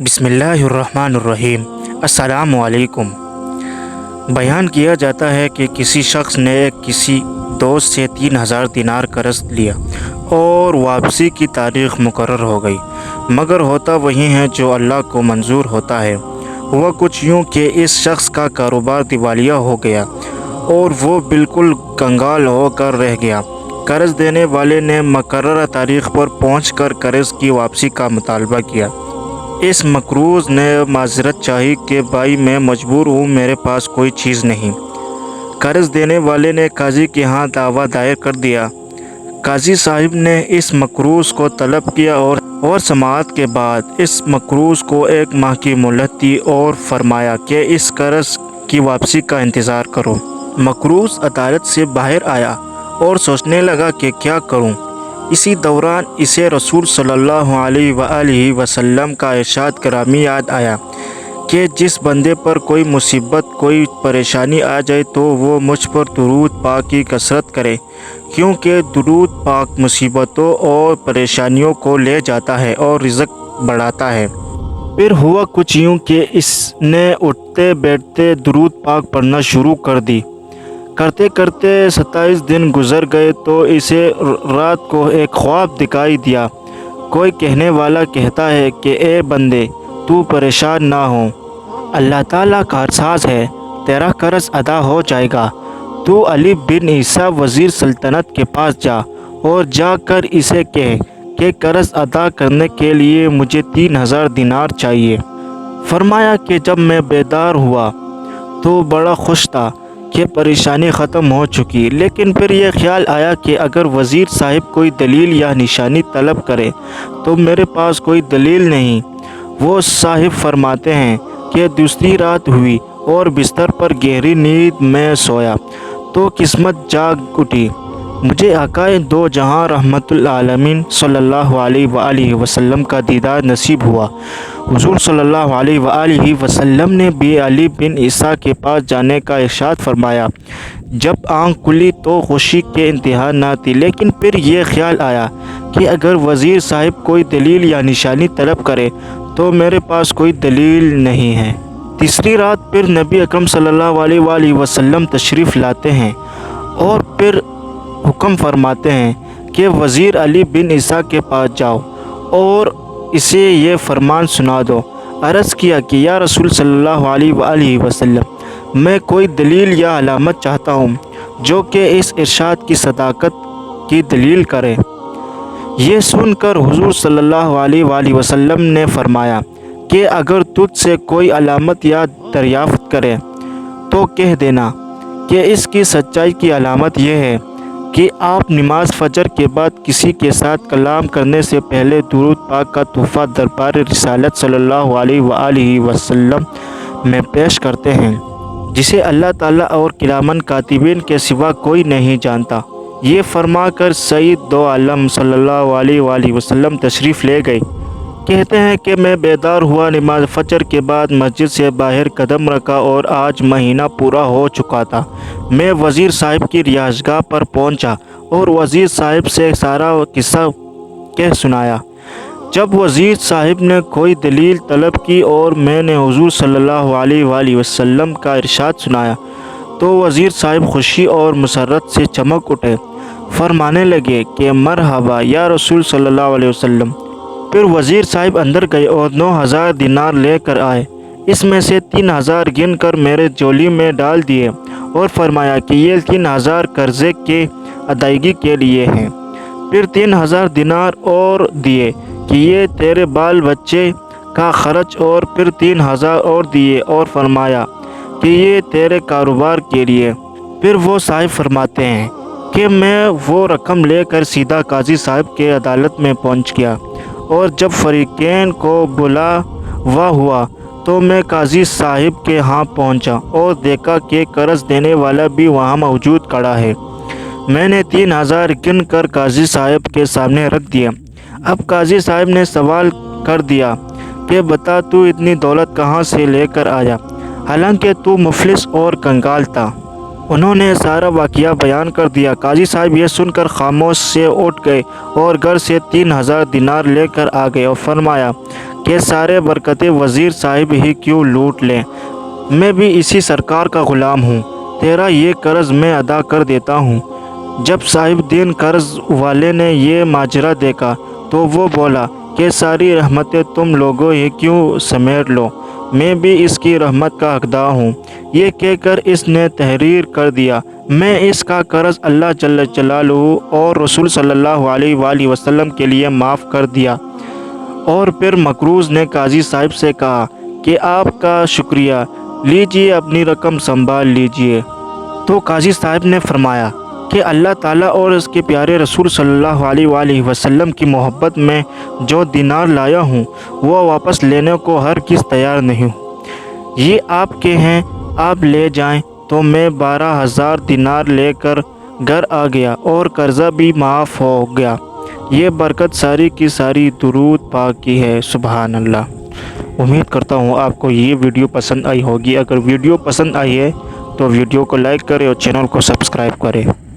بسم اللہ الرحمن الرحیم۔ السلام علیکم۔ بیان کیا جاتا ہے کہ کسی شخص نے کسی دوست سے 3000 دینار قرض لیا اور واپسی کی تاریخ مقرر ہو گئی، مگر ہوتا وہی ہے جو اللہ کو منظور ہوتا ہے۔ ہوا کچھ یوں کہ اس شخص کا کاروبار دیوالیہ ہو گیا اور وہ بالکل کنگال ہو کر رہ گیا۔ قرض دینے والے نے مقررہ تاریخ پر پہنچ کر قرض کی واپسی کا مطالبہ کیا۔ اس مقروض نے معذرت چاہی کہ بھائی میں مجبور ہوں، میرے پاس کوئی چیز نہیں۔ قرض دینے والے نے قاضی کے ہاں دعویٰ دائر کر دیا۔ قاضی صاحب نے اس مقروض کو طلب کیا اور سماعت کے بعد اس مقروض کو 1 ماہ کی مہلت دی اور فرمایا کہ اس قرض کی واپسی کا انتظار کرو۔ مقروض عدالت سے باہر آیا اور سوچنے لگا کہ کیا کروں۔ اسی دوران اسے رسول صلی اللہ علیہ وآلہ وسلم کا ارشاد گرامی یاد آیا کہ جس بندے پر کوئی مصیبت، کوئی پریشانی آ جائے تو وہ مجھ پر درود پاک کی کثرت کرے، کیونکہ درود پاک مصیبتوں اور پریشانیوں کو لے جاتا ہے اور رزق بڑھاتا ہے۔ پھر ہوا کچھ یوں کہ اس نے اٹھتے بیٹھتے درود پاک پڑھنا شروع کر دی۔ کرتے کرتے 27 دن گزر گئے تو اسے رات کو ایک خواب دکھائی دیا۔ کوئی کہنے والا کہتا ہے کہ اے بندے، تو پریشان نہ ہو، اللہ تعالیٰ کارساز ہے، تیرا قرض ادا ہو جائے گا۔ تو علی بن عیسیٰ وزیر سلطنت کے پاس جا اور جا کر اسے کہہ کہ قرض ادا کرنے کے لیے مجھے 3000 دینار چاہیے۔ فرمایا کہ جب میں بیدار ہوا تو بڑا خوش تھا کہ پریشانی ختم ہو چکی، لیکن پھر یہ خیال آیا کہ اگر وزیر صاحب کوئی دلیل یا نشانی طلب کرے تو میرے پاس کوئی دلیل نہیں۔ وہ صاحب فرماتے ہیں کہ دوسری رات ہوئی اور بستر پر گہری نیند میں سویا تو قسمت جاگ اٹھی۔ مجھے آقائے دو جہاں رحمت العالمین صلی اللہ علیہ وآلہ وسلم کا دیدار نصیب ہوا۔ حضور صلی اللہ علیہ وآلہ وسلم نے بھی علی بن عیسیٰ کے پاس جانے کا ارشاد فرمایا۔ جب آنکھ کھلی تو خوشی کے انتہا نہ تھی، لیکن پھر یہ خیال آیا کہ اگر وزیر صاحب کوئی دلیل یا نشانی طلب کرے تو میرے پاس کوئی دلیل نہیں ہے۔ تیسری رات پھر نبی اکرم صلی اللہ علیہ وآلہ وسلم تشریف لاتے ہیں اور پھر حکم فرماتے ہیں کہ وزیر علی بن عیسیٰ کے پاس جاؤ اور اسے یہ فرمان سنا دو۔ عرض کیا کہ یا رسول صلی اللہ علیہ وآلہ وسلم، میں کوئی دلیل یا علامت چاہتا ہوں جو کہ اس ارشاد کی صداقت کی دلیل کرے۔ یہ سن کر حضور صلی اللہ علیہ وآلہ وسلم نے فرمایا کہ اگر تجھ سے کوئی علامت یا دریافت کرے تو کہہ دینا کہ اس کی سچائی کی علامت یہ ہے کہ آپ نماز فجر کے بعد کسی کے ساتھ کلام کرنے سے پہلے درود پاک کا تحفہ دربار رسالت صلی اللہ علیہ وآلہ وسلم میں پیش کرتے ہیں، جسے اللہ تعالیٰ اور کراماً کاتبین کے سوا کوئی نہیں جانتا۔ یہ فرما کر سید دو عالم صلی اللہ علیہ وآلہ وسلم تشریف لے گئے۔ کہتے ہیں کہ میں بیدار ہوا، نماز فجر کے بعد مسجد سے باہر قدم رکھا اور آج مہینہ پورا ہو چکا تھا۔ میں وزیر صاحب کی رہائش گاہ پر پہنچا اور وزیر صاحب سے سارا قصہ کہہ سنایا۔ جب وزیر صاحب نے کوئی دلیل طلب کی اور میں نے حضور صلی اللہ علیہ وآلہ وسلم کا ارشاد سنایا تو وزیر صاحب خوشی اور مسرت سے چمک اٹھے، فرمانے لگے کہ مرحبا یا رسول صلی اللہ علیہ وسلم۔ پھر وزیر صاحب اندر گئے اور 9000 دینار لے کر آئے۔ اس میں سے 3000 گن کر میرے جولی میں ڈال دیے اور فرمایا کہ یہ 3000 قرضے کے ادائیگی کے لیے ہیں۔ پھر 3000 دینار اور دیے کہ یہ تیرے بال بچے کا خرچ، اور پھر 3000 اور دیے اور فرمایا کہ یہ تیرے کاروبار کے لیے۔ پھر وہ صاحب فرماتے ہیں کہ میں وہ رقم لے کر سیدھا قاضی صاحب کے عدالت میں پہنچ گیا، اور جب فریقین کو بلاوا ہوا تو میں قاضی صاحب کے ہاں پہنچا اور دیکھا کہ قرض دینے والا بھی وہاں موجود کھڑا ہے۔ میں نے 3000 گن کر قاضی صاحب کے سامنے رکھ دیا۔ اب قاضی صاحب نے سوال کر دیا کہ بتا تو اتنی دولت کہاں سے لے کر آیا، حالانکہ تو مفلس اور کنگال تھا۔ انہوں نے سارا واقعہ بیان کر دیا۔ قاضی صاحب یہ سن کر خاموش سے اٹھ گئے اور گھر سے 3000 دینار لے کر آ گئے اور فرمایا کہ سارے برکتیں وزیر صاحب ہی کیوں لوٹ لیں، میں بھی اسی سرکار کا غلام ہوں، تیرا یہ قرض میں ادا کر دیتا ہوں۔ جب صاحب دین قرض والے نے یہ ماجرا دیکھا تو وہ بولا کہ ساری رحمتیں تم لوگوں ہی کیوں سمیٹ لو، میں بھی اس کی رحمت کا حقدار ہوں۔ یہ کہہ کر اس نے تحریر کر دیا، میں اس کا قرض اللہ جل جلالہ اور رسول صلی اللہ علیہ وآلہ وسلم کے لیے معاف کر دیا۔ اور پھر مقروض نے قاضی صاحب سے کہا کہ آپ کا شکریہ، لیجئے اپنی رقم سنبھال لیجئے۔ تو قاضی صاحب نے فرمایا کہ اللہ تعالیٰ اور اس کے پیارے رسول صلی اللہ علیہ وآلہ وسلم کی محبت میں جو دینار لایا ہوں وہ واپس لینے کو ہرگز تیار نہیں ہوں۔ یہ آپ کے ہیں، آپ لے جائیں۔ تو میں 12,000 دینار لے کر گھر آ گیا اور قرضہ بھی معاف ہو گیا۔ یہ برکت ساری کی ساری درود پاک کی ہے، سبحان اللہ۔ امید کرتا ہوں آپ کو یہ ویڈیو پسند آئی ہوگی۔ اگر ویڈیو پسند آئی ہے تو ویڈیو کو لائک کریں اور چینل کو سبسکرائب کریں۔